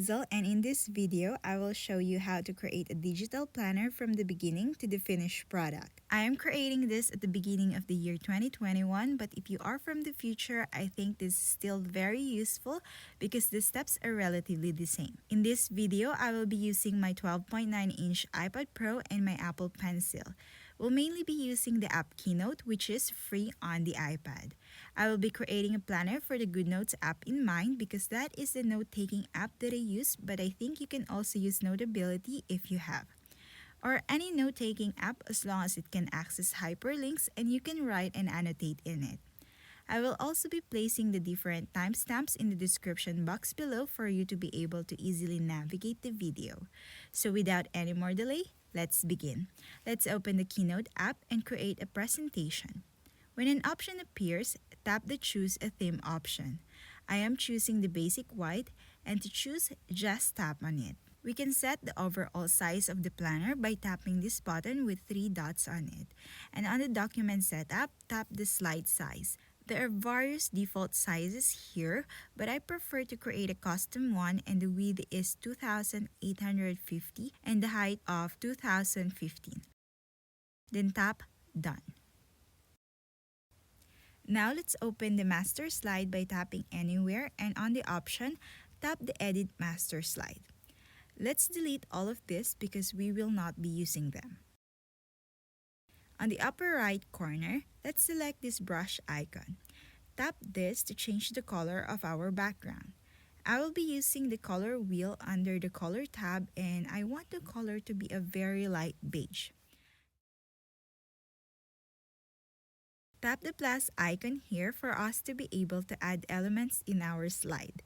Keizle, and in this video, I will show you how to create a digital planner from the beginning to the finished product. I am creating this at the beginning of the year 2021, but if you are from the future, I think this is still very useful because the steps are relatively the same. In this video, I will be using my 12.9-inch iPad Pro and my Apple Pencil. We'll mainly be using the app Keynote, which is free on the iPad. I will be creating a planner for the Goodnotes app in mind because that is the note-taking app that I use, but I think you can also use Notability if you have. Or any note-taking app as long as it can access hyperlinks and you can write and annotate in it. I will also be placing the different timestamps in the description box below for you to be able to easily navigate the video. So without any more delay, let's begin. Let's open the Keynote app and create a presentation. When an option appears, tap the Choose a Theme option. I am choosing the basic white, and to choose, just tap on it. We can set the overall size of the planner by tapping this button with 3 dots on it. And on the document setup, tap the slide size. There are various default sizes here, but I prefer to create a custom one, and the width is 2,850 and the height of 2,015. Then tap Done. Now let's open the master slide by tapping anywhere, and on the option, tap the Edit Master Slide. Let's delete all of this because we will not be using them. On the upper right corner, let's select this brush icon. Tap this to change the color of our background. I will be using the color wheel under the color tab, and I want the color to be a very light beige. Tap the plus icon here for us to be able to add elements in our slide.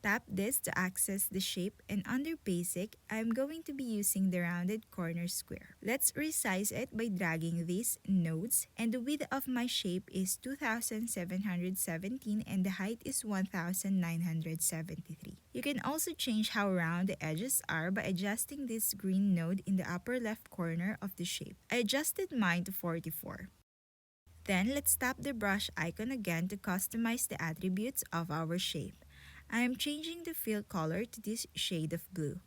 Tap this to access the shape, and under Basic, I'm going to be using the rounded corner square. Let's resize it by dragging these nodes, and the width of my shape is 2,717 and the height is 1,973. You can also change how round the edges are by adjusting this green node in the upper left corner of the shape. I adjusted mine to 44. Then let's tap the brush icon again to customize the attributes of our shape. I am changing the fill color to this shade of blue.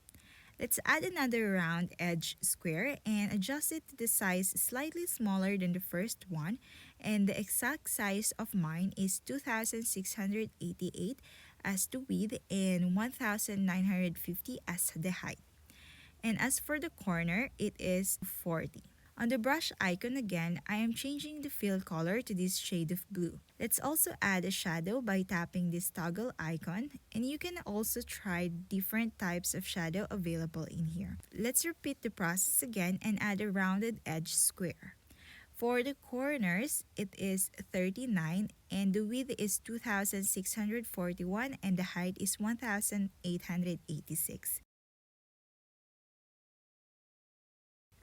Let's add another round edge square and adjust it to the size slightly smaller than the first one, and the exact size of mine is 2,688 as the width and 1,950 as the height. And as for the corner, it is 40. On the brush icon again, I am changing the fill color to this shade of blue. Let's also add a shadow by tapping this toggle icon, and you can also try different types of shadow available in here. Let's repeat the process again and add a rounded edge square. For the corners, it is 39 and the width is 2,641 and the height is 1,886.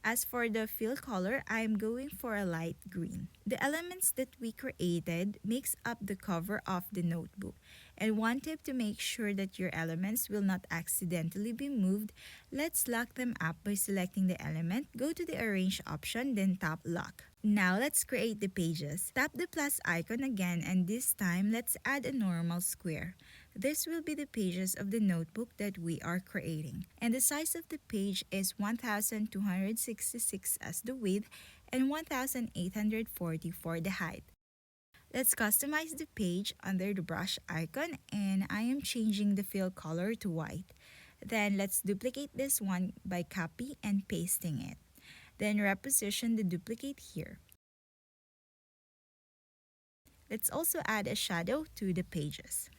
As for the fill color, I am going for a light green. The elements that we created makes up the cover of the notebook. And one tip to make sure that your elements will not accidentally be moved, let's lock them up by selecting the element, go to the Arrange option, then tap Lock. Now let's create the pages. Tap the plus icon again, and this time let's add a normal square. This will be the pages of the notebook that we are creating. And the size of the page is 1,266 as the width and 1,840 for the height. Let's customize the page under the brush icon, and I am changing the fill color to white. Then let's duplicate this one by copy and pasting it. Then reposition the duplicate here. Let's also add a shadow to the pages.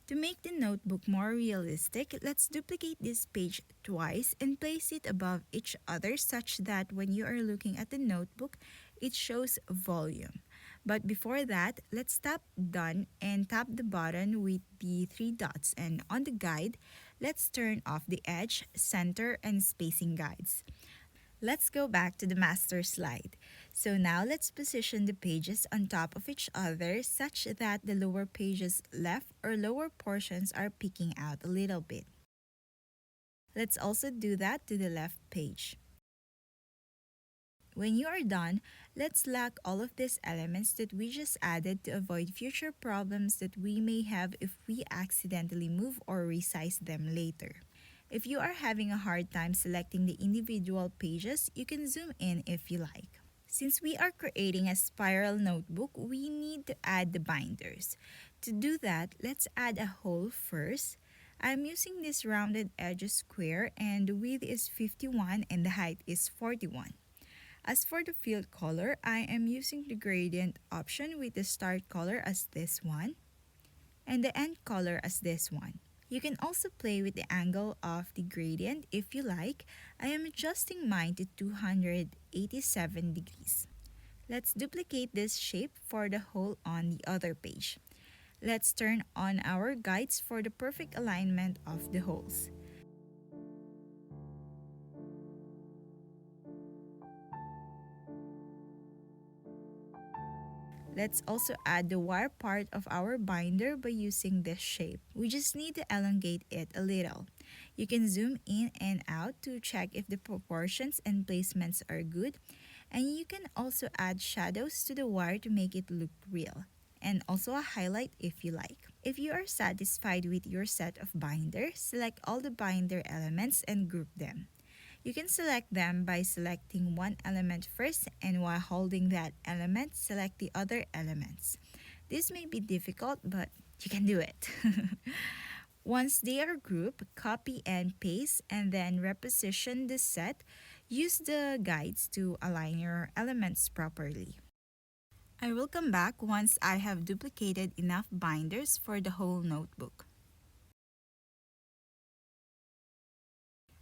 To make the notebook more realistic, let's duplicate this page twice and place it above each other such that when you are looking at the notebook, it shows volume. But before that, let's tap Done and tap the button with the 3 dots, and on the guide, let's turn off the edge, center, and spacing guides. Let's go back to the master slide. So now let's position the pages on top of each other such that the lower pages left or lower portions are peeking out a little bit. Let's also do that to the left page. When you are done, let's lock all of these elements that we just added to avoid future problems that we may have if we accidentally move or resize them later. If you are having a hard time selecting the individual pages, you can zoom in if you like. Since we are creating a spiral notebook, we need to add the binders. To do that, let's add a hole first. I'm using this rounded edge square and the width is 51 and the height is 41. As for the field color, I am using the gradient option with the start color as this one and the end color as this one. You can also play with the angle of the gradient if you like. I am adjusting mine to 287 degrees. Let's duplicate this shape for the hole on the other page. Let's turn on our guides for the perfect alignment of the holes. Let's also add the wire part of our binder by using this shape. We just need to elongate it a little. You can zoom in and out to check if the proportions and placements are good. And you can also add shadows to the wire to make it look real. And also a highlight if you like. If you are satisfied with your set of binders, select all the binder elements and group them. You can select them by selecting one element first, and while holding that element, select the other elements. This may be difficult, but you can do it. Once they are grouped, copy and paste and then reposition the set. Use the guides to align your elements properly. I will come back once I have duplicated enough binders for the whole notebook.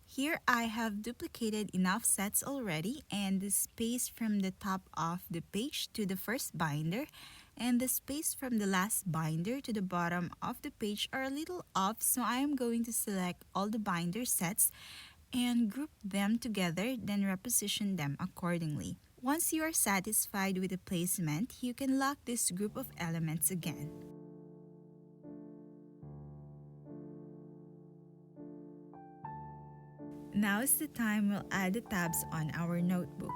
Here I have duplicated enough sets already, and the space from the top of the page to the first binder and the space from the last binder to the bottom of the page are a little off, so I am going to select all the binder sets and group them together, then reposition them accordingly. Once you are satisfied with the placement, you can lock this group of elements again. Now is the time we'll add the tabs on our notebook.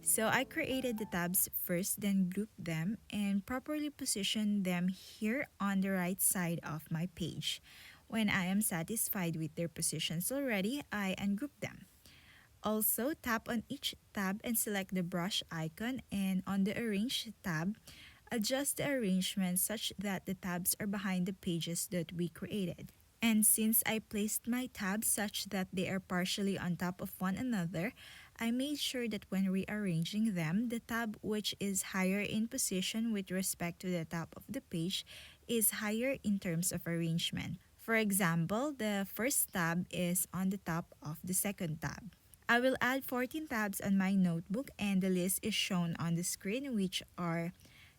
So I created the tabs first, then grouped them and properly positioned them here on the right side of my page. When I am satisfied with their positions already, I ungroup them. Also, tap on each tab and select the brush icon, and on the Arrange tab, adjust the arrangement such that the tabs are behind the pages that we created. And since I placed my tabs such that they are partially on top of one another, I made sure that when rearranging them, the tab which is higher in position with respect to the top of the page is higher in terms of arrangement. For example, the first tab is on the top of the second tab. I will add 14 tabs on my notebook, and the list is shown on the screen, which are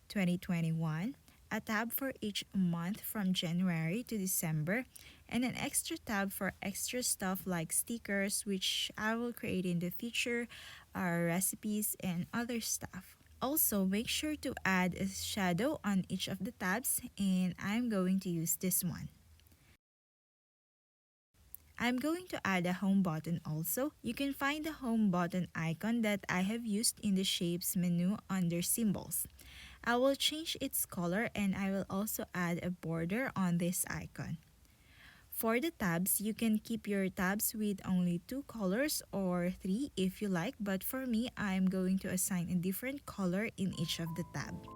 2021, a tab for each month from January to December, and an extra tab for extra stuff like stickers, which I will create in the future, recipes, and other stuff. Also, make sure to add a shadow on each of the tabs, and I'm going to use this one. I'm going to add a home button also. You can find the home button icon that I have used in the Shapes menu under Symbols. I will change its color, and I will also add a border on this icon. For the tabs, you can keep your tabs with only 2 colors or 3 if you like, but for me, I'm going to assign a different color in each of the tabs.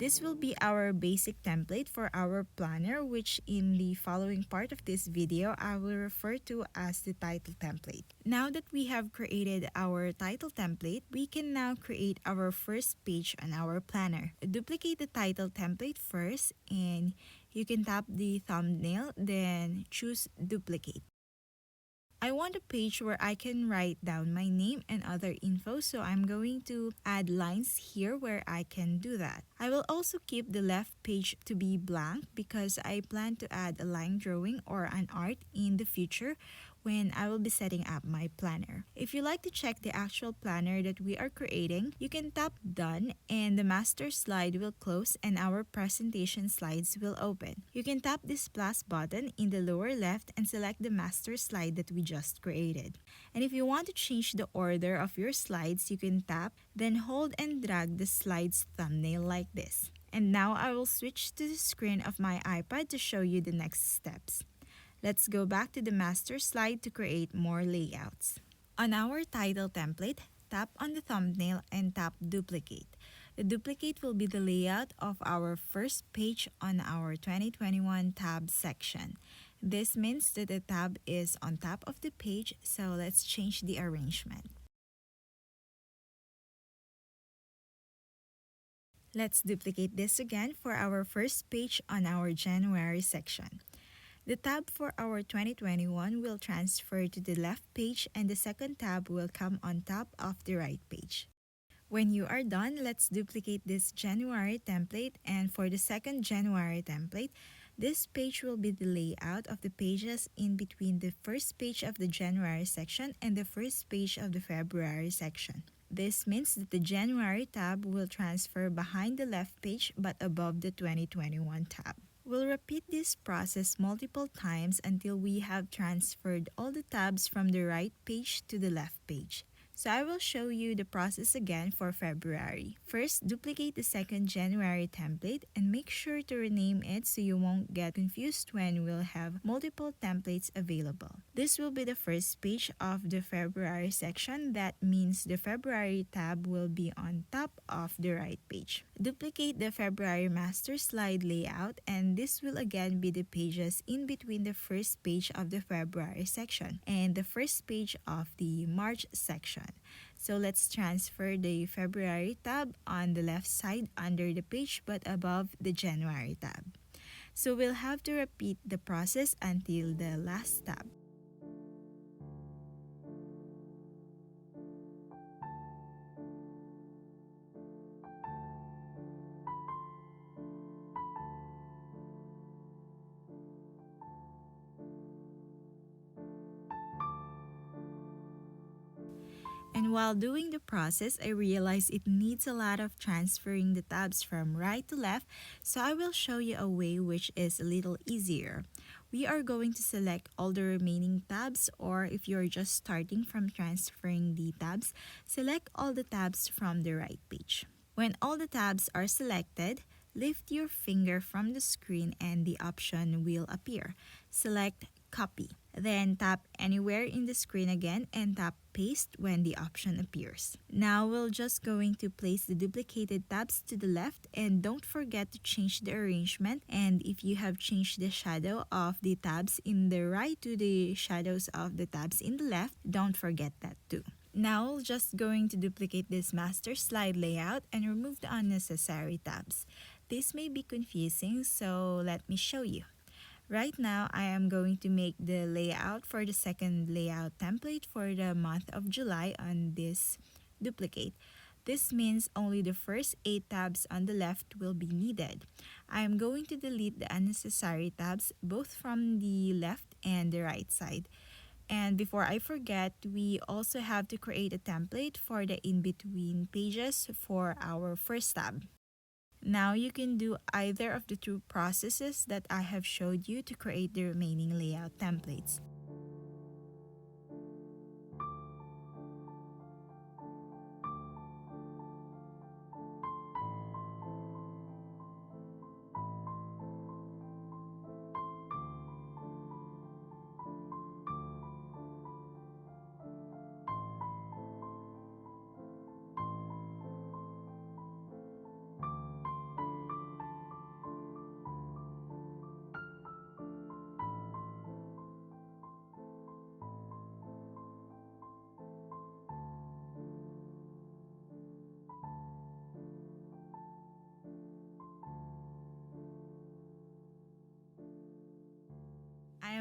This will be our basic template for our planner, which in the following part of this video, I will refer to as the title template. Now that we have created our title template, we can now create our first page on our planner. Duplicate the title template first, and you can tap the thumbnail, then choose Duplicate. I want a page where I can write down my name and other info, so I'm going to add lines here where I can do that. I will also keep the left page to be blank because I plan to add a line drawing or an art in the future when I will be setting up my planner. If you like to check the actual planner that we are creating, you can tap done and the master slide will close and our presentation slides will open. You can tap this plus button in the lower left and select the master slide that we just created. And if you want to change the order of your slides, you can tap, then hold and drag the slide's thumbnail like this. And now I will switch to the screen of my iPad to show you the next steps. Let's go back to the master slide to create more layouts. On our title template, tap on the thumbnail and tap duplicate. The duplicate will be the layout of our first page on our 2021 tab section. This means that the tab is on top of the page, so let's change the arrangement. Let's duplicate this again for our first page on our January section. The tab for our 2021 will transfer to the left page and the second tab will come on top of the right page. When you are done, let's duplicate this January template, and for the second January template, this page will be the layout of the pages in between the first page of the January section and the first page of the February section. This means that the January tab will transfer behind the left page but above the 2021 tab. We'll repeat this process multiple times until we have transferred all the tabs from the right page to the left page. So I will show you the process again for February. First, duplicate the second January template and make sure to rename it so you won't get confused when we'll have multiple templates available. This will be the first page of the February section. That means the February tab will be on top of the right page. Duplicate the February master slide layout, and this will again be the pages in between the first page of the February section and the first page of the March section. So let's transfer the February tab on the left side under the page but above the January tab. So we'll have to repeat the process until the last tab. And while doing the process, I realized it needs a lot of transferring the tabs from right to left, so I will show you a way which is a little easier. We are going to select all the remaining tabs, or if you're just starting from transferring the tabs, select all the tabs from the right page. When all the tabs are selected, lift your finger from the screen and the option will appear. Select Copy. Then tap anywhere in the screen again and tap Paste when the option appears. Now we're just going to place the duplicated tabs to the left, and don't forget to change the arrangement, and if you have changed the shadow of the tabs in the right to the shadows of the tabs in the left, don't forget that too. Now we're just going to duplicate this master slide layout and remove the unnecessary tabs. This may be confusing, so let me show you. Right now, I am going to make the layout for the second layout template for the month of July on this duplicate. This means only the first 8 tabs on the left will be needed. I am going to delete the unnecessary tabs both from the left and the right side. And before I forget, we also have to create a template for the in-between pages for our first tab. Now you can do either of the two processes that I have showed you to create the remaining layout templates.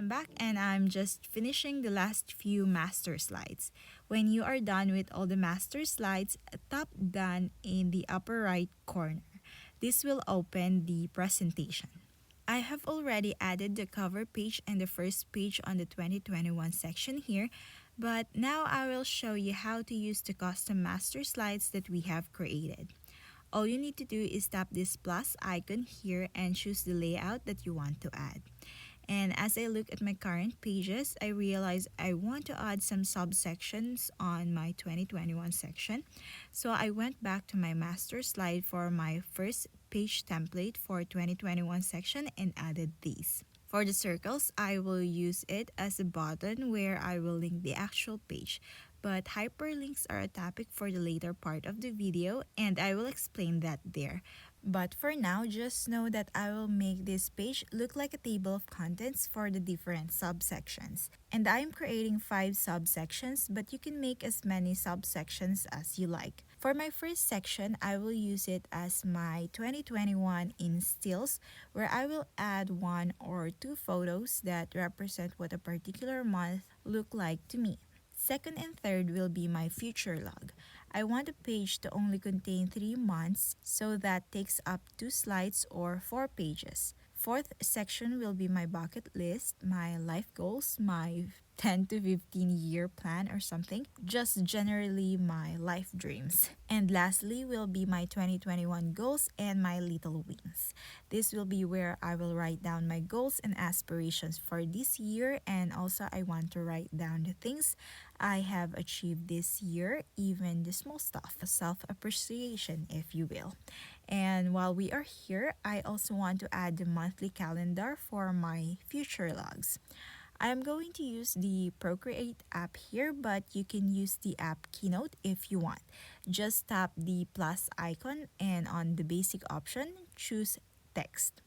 am back and I'm just finishing the last few master slides. When you are done with all the master slides, tap done in the upper right corner. This will open the presentation. I have already added the cover page and the first page on the 2021 section here, but now I will show you how to use the custom master slides that we have created. All you need to do is tap this plus icon here and choose the layout that you want to add. And as I look at my current pages, I realize I want to add some subsections on my 2021 section. So I went back to my master slide for my first page template for 2021 section and added these. For the circles, I will use it as a button where I will link the actual page. But hyperlinks are a topic for the later part of the video and I will explain that there. But for now, just know that I will make this page look like a table of contents for the different subsections. And I am creating 5 subsections, but you can make as many subsections as you like. For my first section, I will use it as my 2021 in stills, where I will add 1 or 2 photos that represent what a particular month look like to me. Second and third will be my future log. I want a page to only contain 3 months, so that takes up 2 slides or 4 pages. Fourth section will be my bucket list, my life goals, my 10 to 15 year plan or something, just generally my life dreams. And lastly will be my 2021 goals and my little wins. This will be where I will write down my goals and aspirations for this year, and also I want to write down the things I have achieved this year, even the small stuff, self-appreciation if you will. And while we are here, I also want to add the monthly calendar for my future logs. I am going to use the Procreate app here, but you can use the app Keynote if you want. Just tap the plus icon and on the basic option, choose text.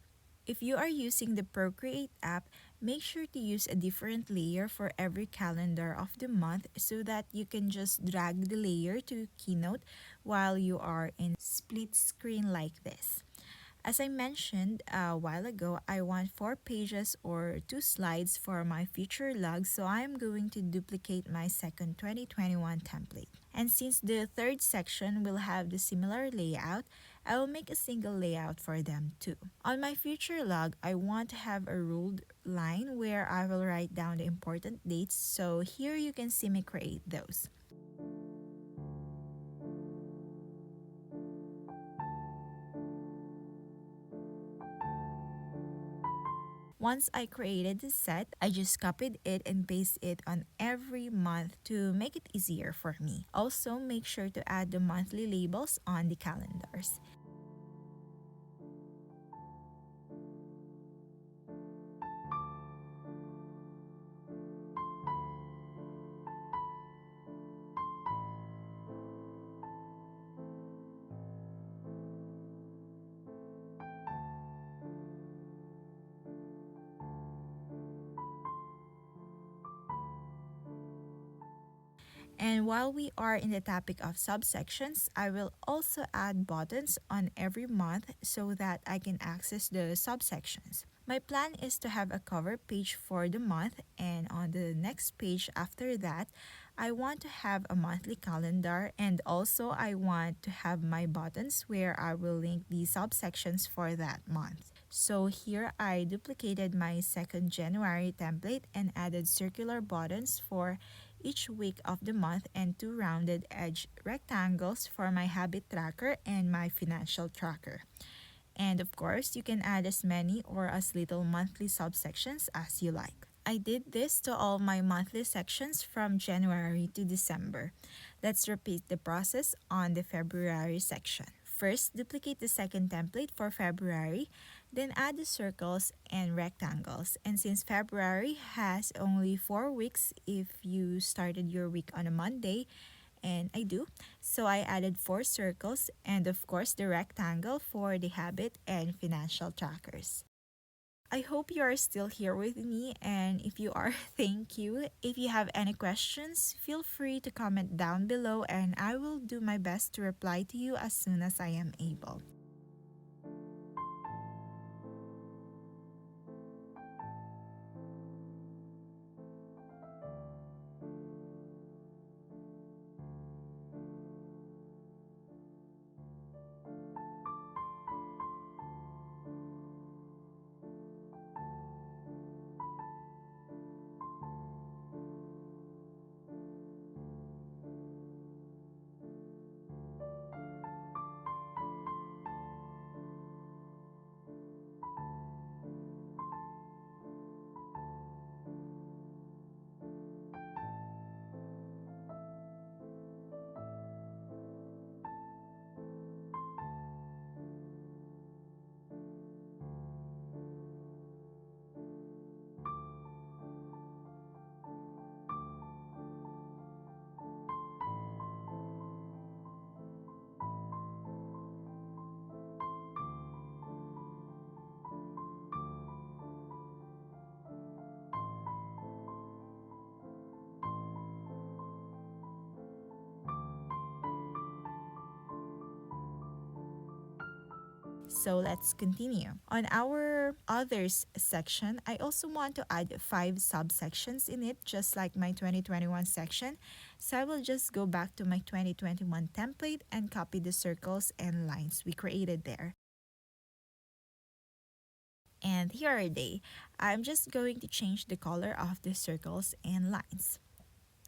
If you are using the Procreate app, make sure to use a different layer for every calendar of the month so that you can just drag the layer to Keynote while you are in split screen like this. As I mentioned a while ago, I want 4 pages or 2 slides for my future log, so I'm going to duplicate my second 2021 template. And since the third section will have the similar layout, I will make a single layout for them too. On my future log, I want to have a ruled line where I will write down the important dates, so here you can see me create those. Once I created the set, I just copied it and pasted it on every month to make it easier for me. Also, make sure to add the monthly labels on the calendars. And while we are in the topic of subsections, I will also add buttons on every month so that I can access the subsections. My plan is to have a cover page for the month, and on the next page after that, I want to have a monthly calendar, and also I want to have my buttons where I will link the subsections for that month. So here I duplicated my second January template and added circular buttons for each week of the month and 2 rounded edge rectangles for my habit tracker and my financial tracker. And of course, you can add as many or as little monthly subsections as you like. I did this to all my monthly sections from January to December. Let's repeat the process on the February section. First, duplicate the second template for February, then add the circles and rectangles. And since February has only 4 weeks if you started your week on a Monday, and I do, so I added 4 circles and of course the rectangle for the habit and financial trackers. I hope you are still here with me, and if you are, thank you. If you have any questions, feel free to comment down below and I will do my best to reply to you as soon as I am able. So let's continue. On our others section, I also want to add 5 subsections in it, just like my 2021 section. So I will just go back to my 2021 template and copy the circles and lines we created there. And here are they. I'm just going to change the color of the circles and lines.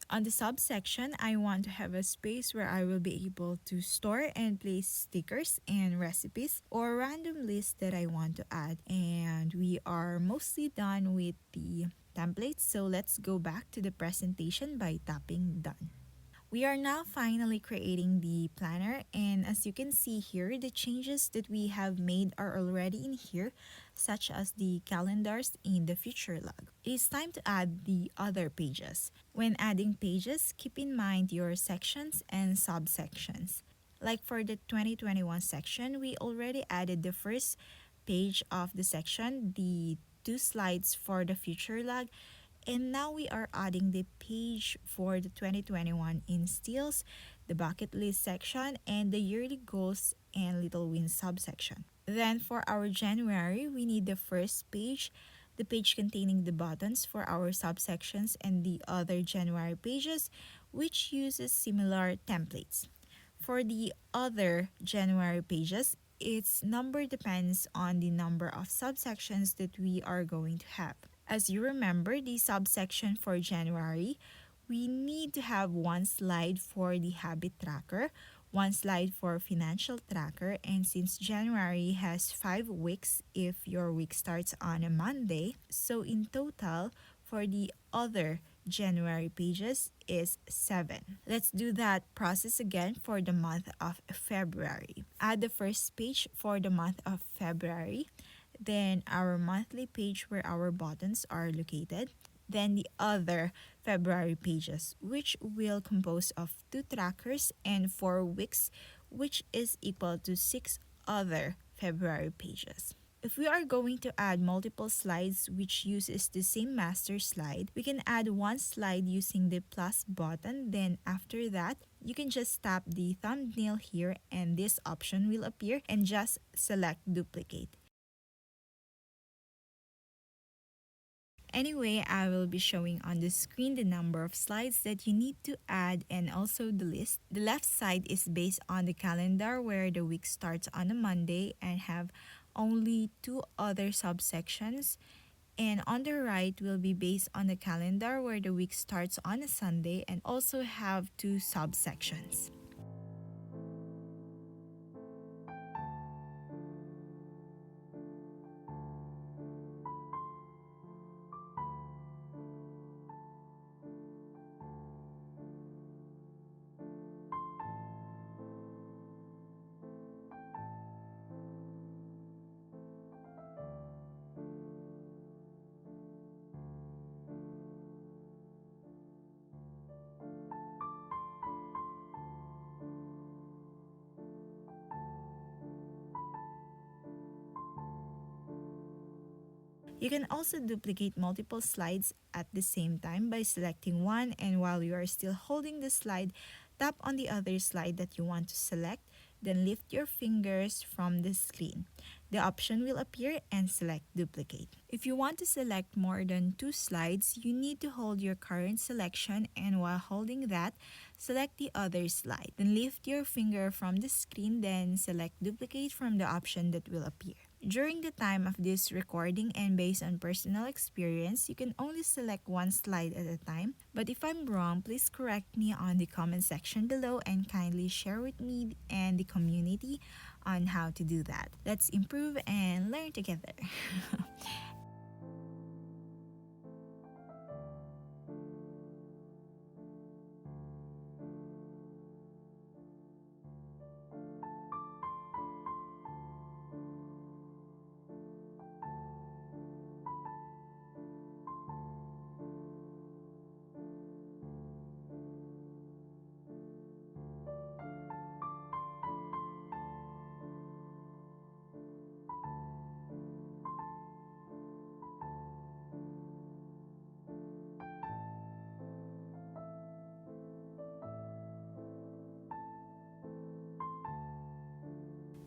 On the subsection, I want to have a space where I will be able to store and place stickers and recipes or random lists that I want to add. And we are mostly done with the templates, so let's go back to the presentation by tapping done. We are now finally creating the planner, and as you can see here, the changes that we have made are already in here, such as the calendars in the future log. It is time to add the other pages. When adding pages, keep in mind your sections and subsections. Like for the 2021 section, we already added the first page of the section, the 2 slides for the future log, and now we are adding the page for the 2021 instills, the bucket list section, and the yearly goals and little wins subsection. Then for our January, we need the first page, the page containing the buttons for our subsections and the other January pages, which uses similar templates. For the other January pages, its number depends on the number of subsections that we are going to have. As you remember, the subsection for January, we need to have 1 slide for the habit tracker, 1 slide for financial tracker, and since January has 5 weeks if your week starts on a Monday, so in total, for the other January pages is 7. Let's do that process again for the month of February. Add the first page for the month of February, then our monthly page where our buttons are located, then the other February pages, which will compose of 2 trackers and 4 weeks, which is equal to 6 other February pages. If we are going to add multiple slides which uses the same master slide, we can add 1 slide using the plus button. Then after that, you can just tap the thumbnail here and this option will appear and just select duplicate. Anyway, I will be showing on the screen the number of slides that you need to add and also the list. The left side is based on the calendar where the week starts on a Monday and have only 2 other subsections. And on the right will be based on the calendar where the week starts on a Sunday and also have 2 subsections. You can also duplicate multiple slides at the same time by selecting one, and while you are still holding the slide, tap on the other slide that you want to select, then lift your fingers from the screen. The option will appear and select duplicate. If you want to select more than 2 slides, you need to hold your current selection, and while holding that, select the other slide. Then lift your finger from the screen, then select duplicate from the option that will appear. During the time of this recording and based on personal experience, you can only select 1 slide at a time. But if I'm wrong, please correct me on the comment section below and kindly share with me and the community on how to do that. Let's improve and learn together.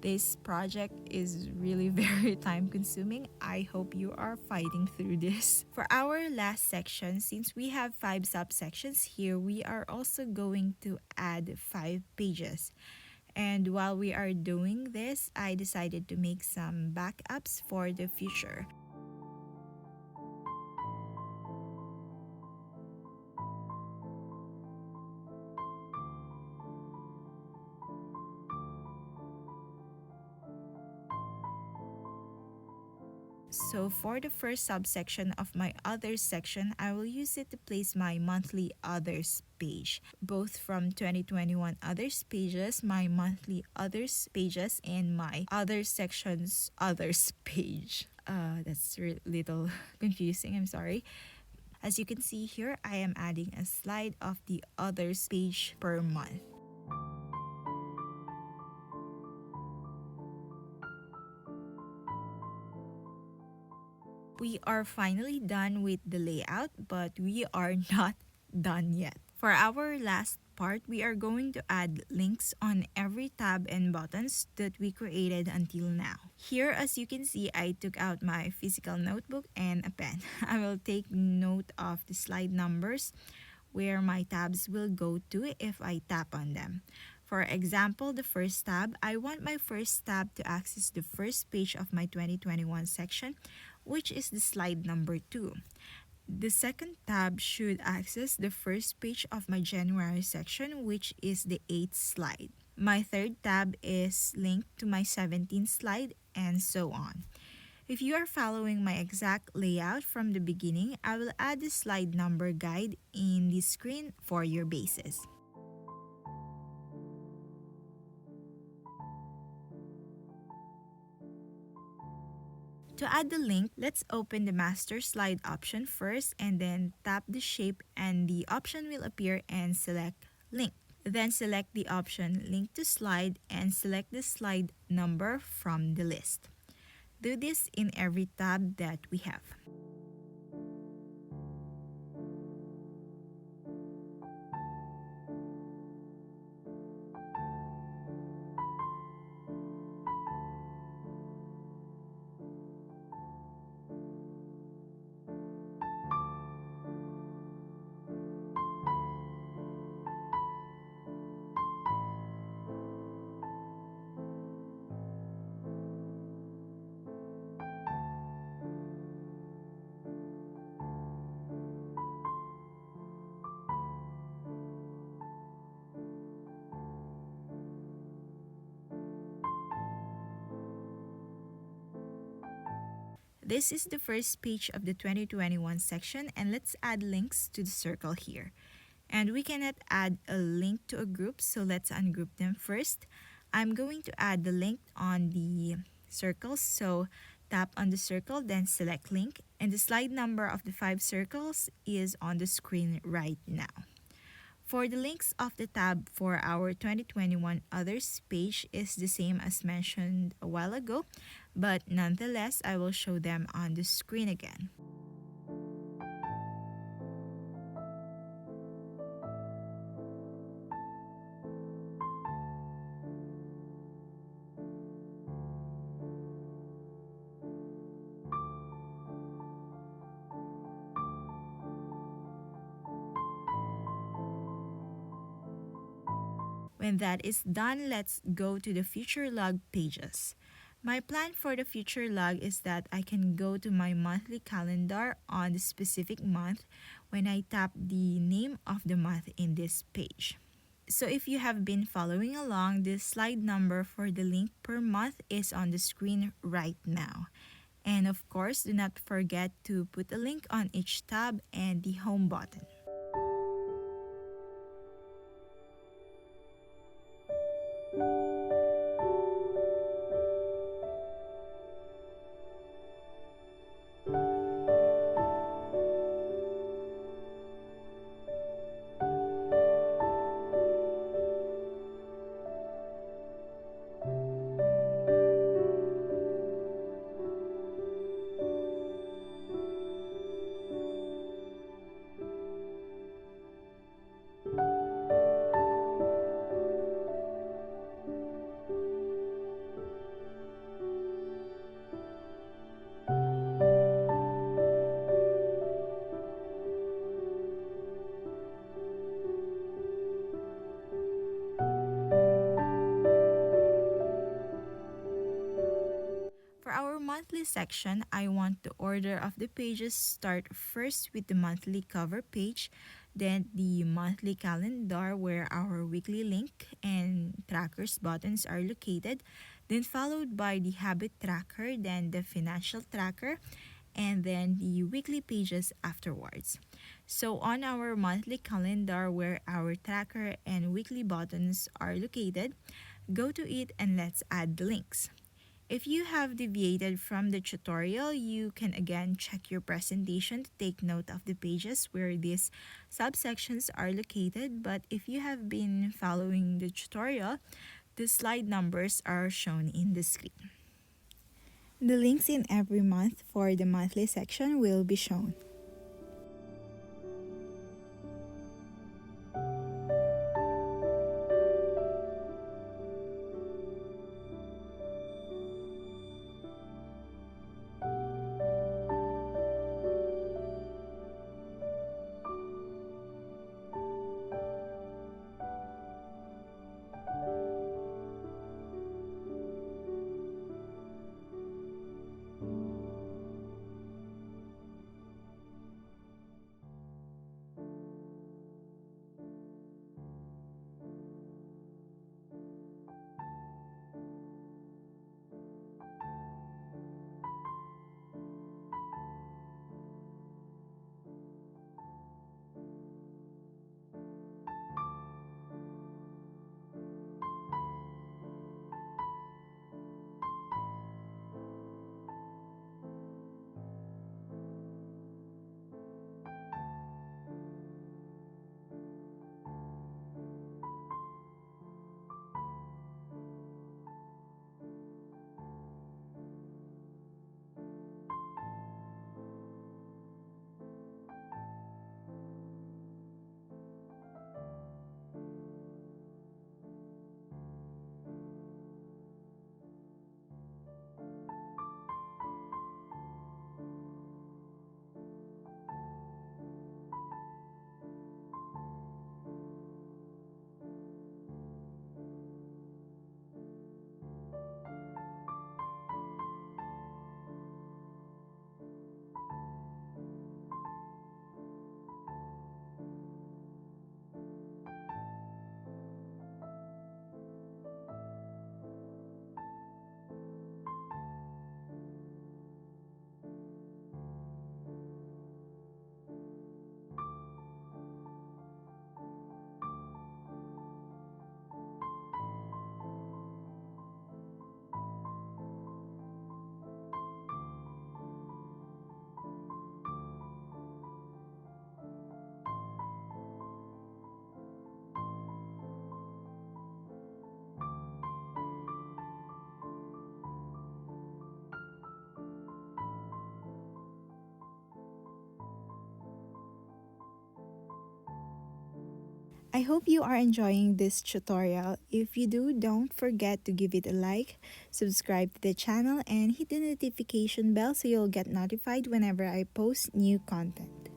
This project is really very time consuming. I hope you are fighting through this. For our last section, since we have 5 subsections here, we are also going to add 5 pages. And while we are doing this, I decided to make some backups for the future. So for the first subsection of my others section, I will use it to place my monthly others page. Both from 2021 others pages, my monthly others pages, and my other sections others page. That's a little confusing, I'm sorry. As you can see here, I am adding a slide of the others page per month. We are finally done with the layout, but we are not done yet. For our last part, we are going to add links on every tab and buttons that we created until now. Here, as you can see, I took out my physical notebook and a pen. I will take note of the slide numbers where my tabs will go to if I tap on them. For example, the first tab, I want my first tab to access the first page of my 2021 section, which is the slide number 2. The second tab should access the first page of my January section, which is the 8th slide. My third tab is linked to my 17th slide, and so on. If you are following my exact layout from the beginning, I will add the slide number guide in the screen for your basis. To add the link, let's open the master slide option first and then tap the shape and the option will appear and select link. Then select the option link to slide and select the slide number from the list. Do this in every tab that we have. This is the first page of the 2021 section, and let's add links to the circle here. And we cannot add a link to a group, so let's ungroup them first. I'm going to add the link on the circles, so tap on the circle, then select link, and the slide number of the 5 circles is on the screen right now. For the links of the tab for our 2021 others page is the same as mentioned a while ago, but nonetheless, I will show them on the screen again. When that is done, let's go to the future log pages. My plan for the future log is that I can go to my monthly calendar on the specific month when I tap the name of the month in this page. So if you have been following along, the slide number for the link per month is on the screen right now. And of course, do not forget to put a link on each tab and the home button. monthly section, I want the order of the pages start first with the monthly cover page, then the monthly calendar where our weekly link and trackers buttons are located, then followed by the habit tracker, then the financial tracker, and then the weekly pages afterwards. So on our monthly calendar where our tracker and weekly buttons are located, go to it and let's add the links. If you have deviated from the tutorial, you can again check your presentation to take note of the pages where these subsections are located. But if you have been following the tutorial, the slide numbers are shown in the screen. The links in every month for the monthly section will be shown. I hope you are enjoying this tutorial. If you do, don't forget to give it a like, subscribe to the channel, and hit the notification bell so you'll get notified whenever I post new content.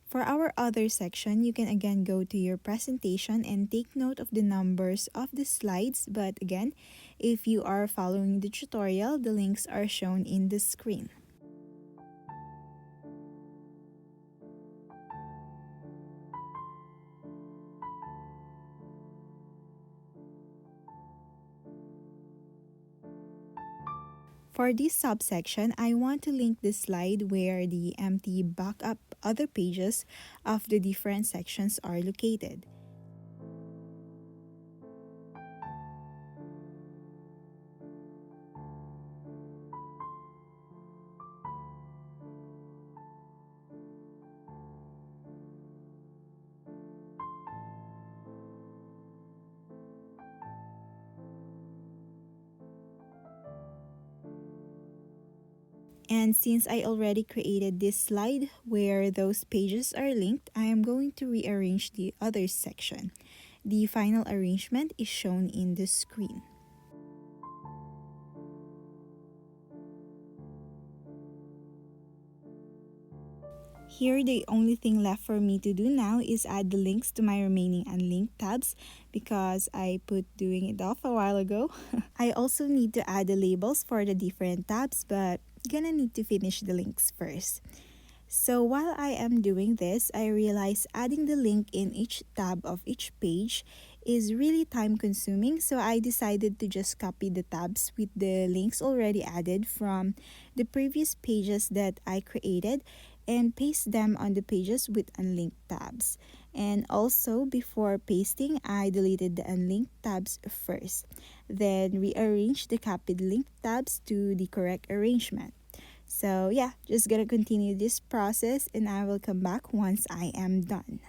For our other section, you can again go to your presentation and take note of the numbers of the slides. But again, if you are following the tutorial, the links are shown in the screen. For this subsection, I want to link the slide where the empty backup other pages of the different sections are located. And since I already created this slide where those pages are linked, I am going to rearrange the other section. The final arrangement is shown in the screen. Here, the only thing left for me to do now is add the links to my remaining unlinked tabs because I put doing it off a while ago. I also need to add the labels for the different tabs, but gonna need to finish the links first. So while I am doing this, I realize adding the link in each tab of each page is really time consuming, so I decided to just copy the tabs with the links already added from the previous pages that I created and paste them on the pages with unlinked tabs. And also, before pasting, I deleted the unlinked tabs first, then rearranged the copied linked tabs to the correct arrangement. So yeah, just gonna continue this process and I will come back once I am done.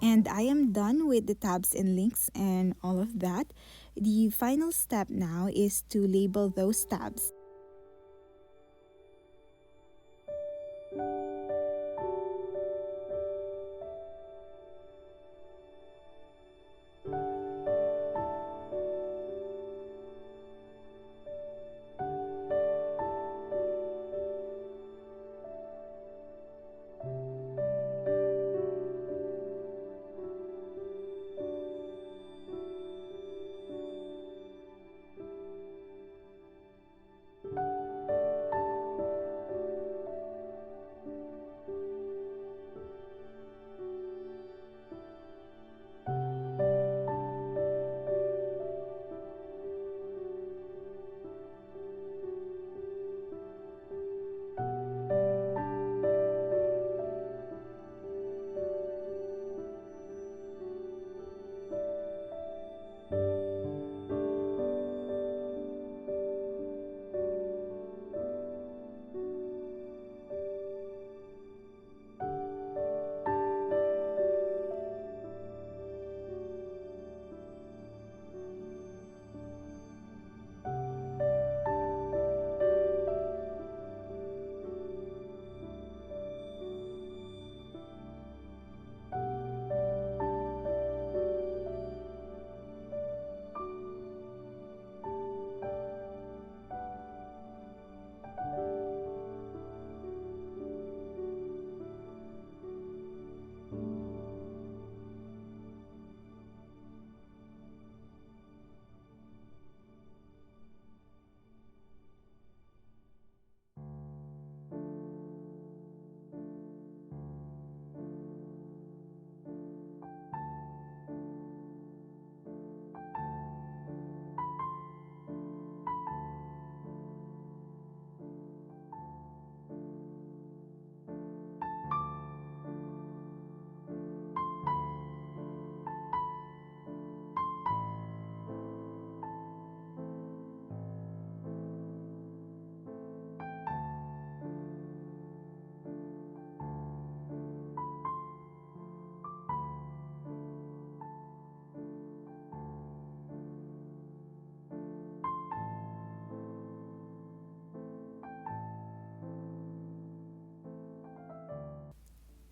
And I am done with the tabs and links and all of that. The final step now is to label those tabs.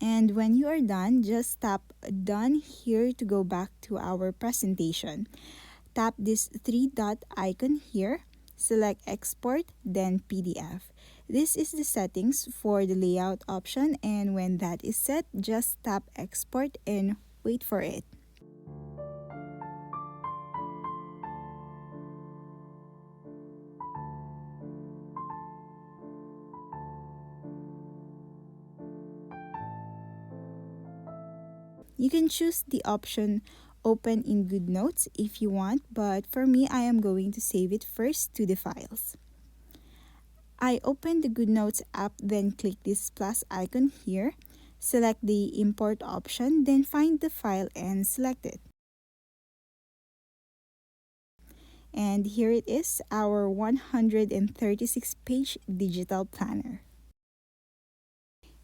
And when you are done, just tap done here to go back to our presentation. Tap this three dot icon here, select export, then PDF. This is the settings for the layout option, and when that is set, just tap export and wait for it. You can choose the option open in Goodnotes if you want, but for me, I am going to save it first to the files. I open the Goodnotes app, then click this plus icon here, select the import option, then find the file and select it. And here it is, our 136-page digital planner.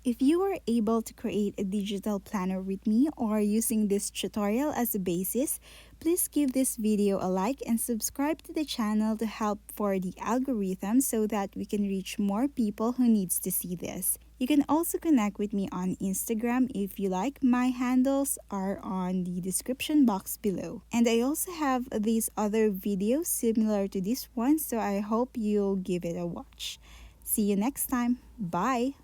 If you were able to create a digital planner with me or using this tutorial as a basis, please give this video a like and subscribe to the channel to help for the algorithm so that we can reach more people who needs to see this. You can also connect with me on Instagram if you like. My handles are on the description box below. And I also have these other videos similar to this one, so I hope you'll give it a watch. See you next time. Bye!